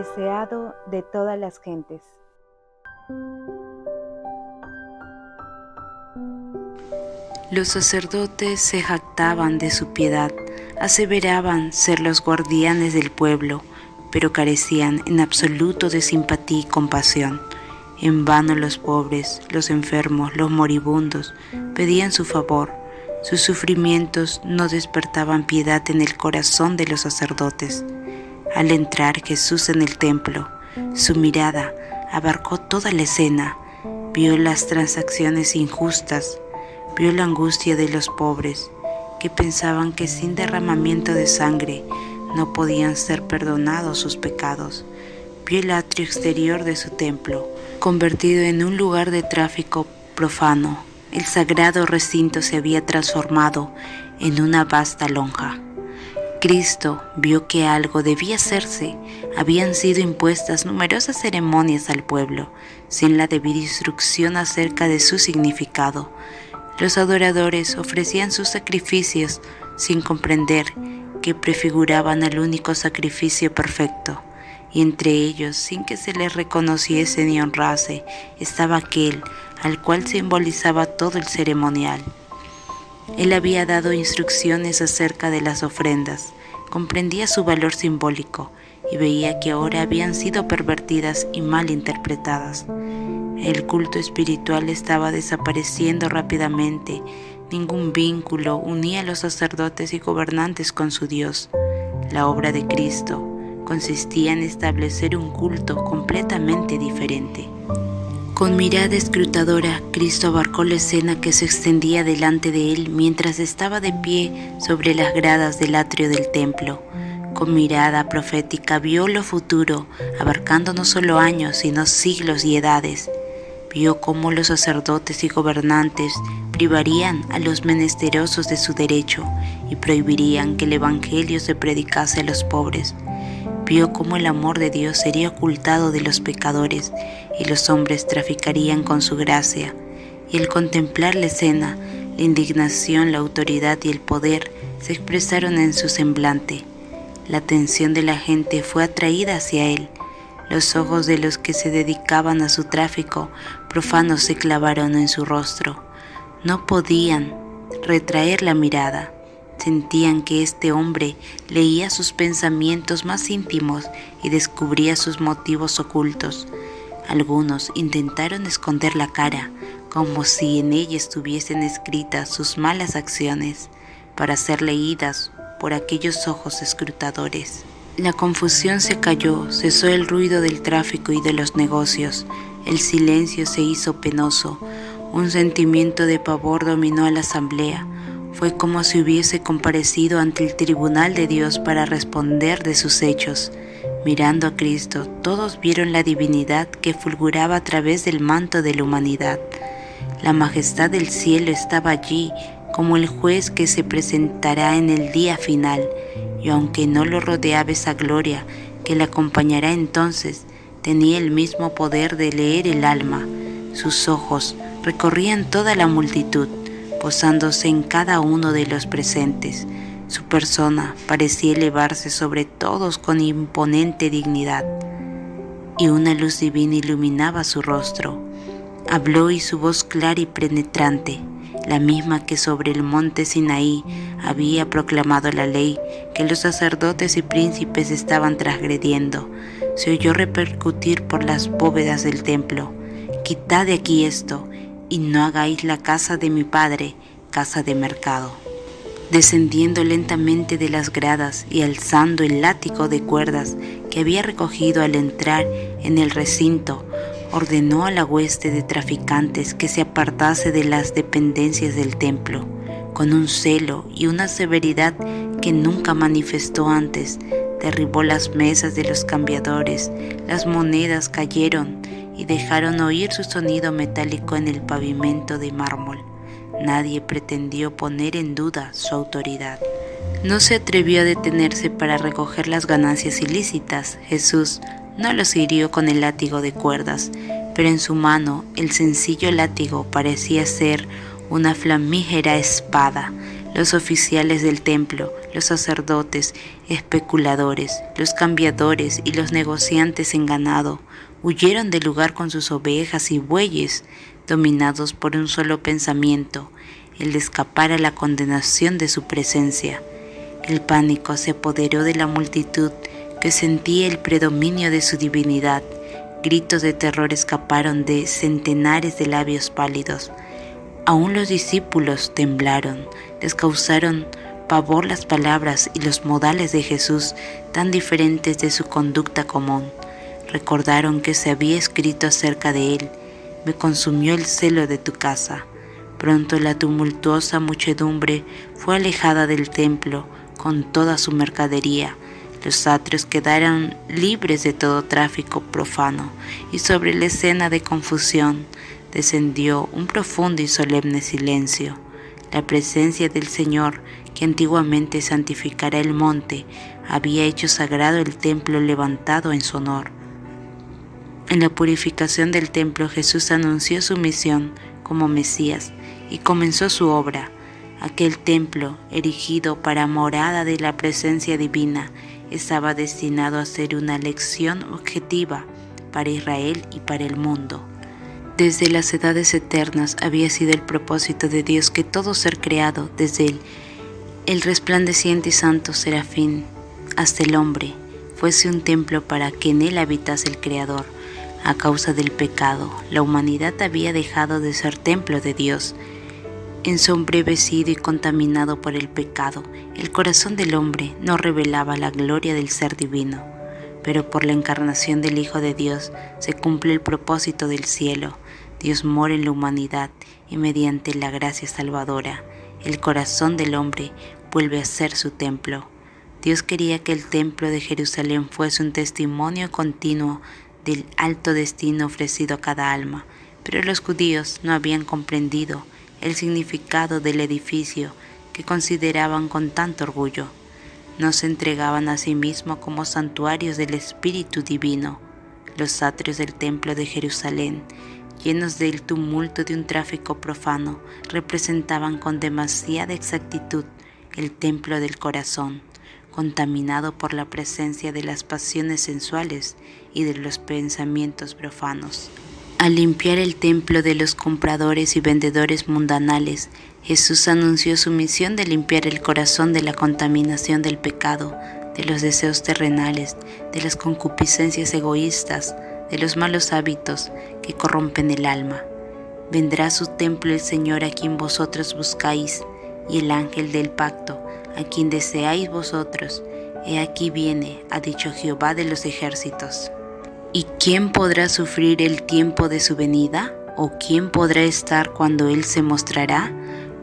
deseado de todas las gentes. Los sacerdotes se jactaban de su piedad, aseveraban ser los guardianes del pueblo, pero carecían en absoluto de simpatía y compasión. En vano los pobres, los enfermos, los moribundos pedían su favor. Sus sufrimientos no despertaban piedad en el corazón de los sacerdotes. Al entrar Jesús en el templo, su mirada abarcó toda la escena, vio las transacciones injustas, vio la angustia de los pobres, que pensaban que sin derramamiento de sangre no podían ser perdonados sus pecados. Vio el atrio exterior de su templo, convertido en un lugar de tráfico profano. El sagrado recinto se había transformado en una vasta lonja. Cristo vio que algo debía hacerse. Habían sido impuestas numerosas ceremonias al pueblo, sin la debida instrucción acerca de su significado. Los adoradores ofrecían sus sacrificios sin comprender que prefiguraban al único sacrificio perfecto, y entre ellos, sin que se les reconociese ni honrase, estaba aquel al cual simbolizaba todo el ceremonial. Él había dado instrucciones acerca de las ofrendas, comprendía su valor simbólico y veía que ahora habían sido pervertidas y mal interpretadas. El culto espiritual estaba desapareciendo rápidamente. Ningún vínculo unía a los sacerdotes y gobernantes con su Dios. La obra de Cristo consistía en establecer un culto completamente diferente. Con mirada escrutadora, Cristo abarcó la escena que se extendía delante de él mientras estaba de pie sobre las gradas del atrio del templo. Con mirada profética vio lo futuro, abarcando no solo años, sino siglos y edades. Vio cómo los sacerdotes y gobernantes privarían a los menesterosos de su derecho y prohibirían que el evangelio se predicase a los pobres. Vio cómo el amor de Dios sería ocultado de los pecadores y los hombres traficarían con su gracia. Y al contemplar la escena, la indignación, la autoridad y el poder se expresaron en su semblante. La atención de la gente fue atraída hacia él. Los ojos de los que se dedicaban a su tráfico profano se clavaron en su rostro. No podían retraer la mirada. Sentían que este hombre leía sus pensamientos más íntimos y descubría sus motivos ocultos. Algunos intentaron esconder la cara, como si en ella estuviesen escritas sus malas acciones, para ser leídas por aquellos ojos escrutadores. La confusión se cayó, cesó el ruido del tráfico y de los negocios. El silencio se hizo penoso. Un sentimiento de pavor dominó a la asamblea. Fue como si hubiese comparecido ante el tribunal de Dios para responder de sus hechos. Mirando a Cristo, todos vieron la divinidad que fulguraba a través del manto de la humanidad. La majestad del cielo estaba allí, como el juez que se presentará en el día final, y aunque no lo rodeaba esa gloria que le acompañará entonces, tenía el mismo poder de leer el alma. Sus ojos recorrían toda la multitud, posándose en cada uno de los presentes. Su persona parecía elevarse sobre todos con imponente dignidad, y una luz divina iluminaba su rostro. Habló y su voz clara y penetrante, la misma que sobre el monte Sinaí había proclamado la ley que los sacerdotes y príncipes estaban transgrediendo, se oyó repercutir por las bóvedas del templo: «Quitad de aquí esto, y no hagáis la casa de mi padre casa de mercado». Descendiendo lentamente de las gradas y alzando el látigo de cuerdas que había recogido al entrar en el recinto, ordenó a la hueste de traficantes que se apartase de las dependencias del templo. Con un celo y una severidad que nunca manifestó antes, derribó las mesas de los cambiadores, las monedas cayeron y dejaron oír su sonido metálico en el pavimento de mármol. Nadie pretendió poner en duda su autoridad. No se atrevió a detenerse para recoger las ganancias ilícitas. Jesús no los hirió con el látigo de cuerdas, pero en su mano el sencillo látigo parecía ser una flamígera espada. Los oficiales del templo los sacerdotes, especuladores, los cambiadores y los negociantes en ganado huyeron del lugar con sus ovejas y bueyes, dominados por un solo pensamiento, el de escapar a la condenación de su presencia. El pánico se apoderó de la multitud que sentía el predominio de su divinidad. Gritos de terror escaparon de centenares de labios pálidos. Aún los discípulos temblaron, les causaron pavor las palabras y los modales de Jesús tan diferentes de su conducta común. Recordaron que se había escrito acerca de él: me consumió el celo de tu casa. Pronto la tumultuosa muchedumbre fue alejada del templo con toda su mercadería. Los atrios quedaron libres de todo tráfico profano, y sobre la escena de confusión descendió un profundo y solemne silencio. La presencia del Señor, que antiguamente santificara el monte, había hecho sagrado el templo levantado en su honor. En la purificación del templo, Jesús anunció su misión como Mesías y comenzó su obra. Aquel templo, erigido para morada de la presencia divina, estaba destinado a ser una lección objetiva para Israel y para el mundo. Desde las edades eternas había sido el propósito de Dios que todo ser creado, desde el resplandeciente y santo serafín hasta el hombre, fuese un templo para que en él habitase el Creador. A causa del pecado, la humanidad había dejado de ser templo de Dios. Ensombrecido y contaminado por el pecado, el corazón del hombre no revelaba la gloria del ser divino. Pero por la encarnación del Hijo de Dios se cumple el propósito del cielo. Dios mora en la humanidad y mediante la gracia salvadora, el corazón del hombre vuelve a ser su templo. Dios quería que el templo de Jerusalén fuese un testimonio continuo del alto destino ofrecido a cada alma, pero los judíos no habían comprendido el significado del edificio que consideraban con tanto orgullo. No se entregaban a sí mismos como santuarios del Espíritu Divino. Los atrios del templo de Jerusalén, llenos del tumulto de un tráfico profano, representaban con demasiada exactitud el templo del corazón, contaminado por la presencia de las pasiones sensuales y de los pensamientos profanos. Al limpiar el templo de los compradores y vendedores mundanales, Jesús anunció su misión de limpiar el corazón de la contaminación del pecado, de los deseos terrenales, de las concupiscencias egoístas, de los malos hábitos que corrompen el alma. Vendrá a su templo el Señor a quien vosotros buscáis, y el ángel del pacto, a quien deseáis vosotros. He aquí viene, ha dicho Jehová de los ejércitos. ¿Y quién podrá sufrir el tiempo de su venida? ¿O quién podrá estar cuando Él se mostrará?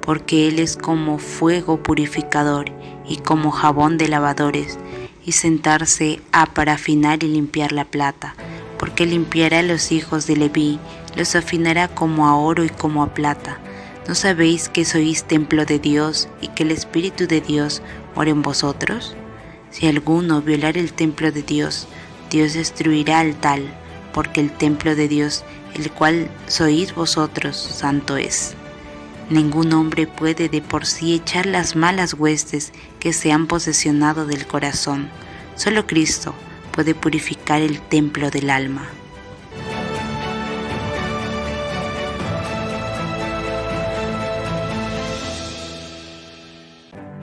Porque Él es como fuego purificador y como jabón de lavadores, y sentarse para afinar y limpiar la plata, porque limpiará a los hijos de Leví, los afinará como a oro y como a plata. ¿No sabéis que sois templo de Dios y que el Espíritu de Dios mora en vosotros? Si alguno violar el templo de Dios, Dios destruirá al tal, porque el templo de Dios, el cual sois vosotros, santo es. Ningún hombre puede de por sí echar las malas huestes que se han posesionado del corazón. Solo Cristo puede purificar el templo del alma.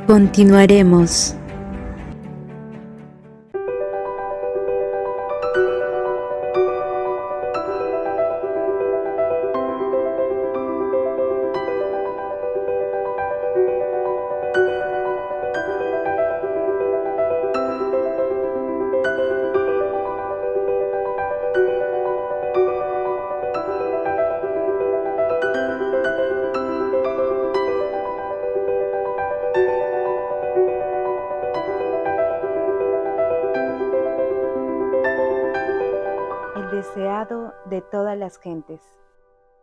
Continuaremos. El deseado de todas las gentes.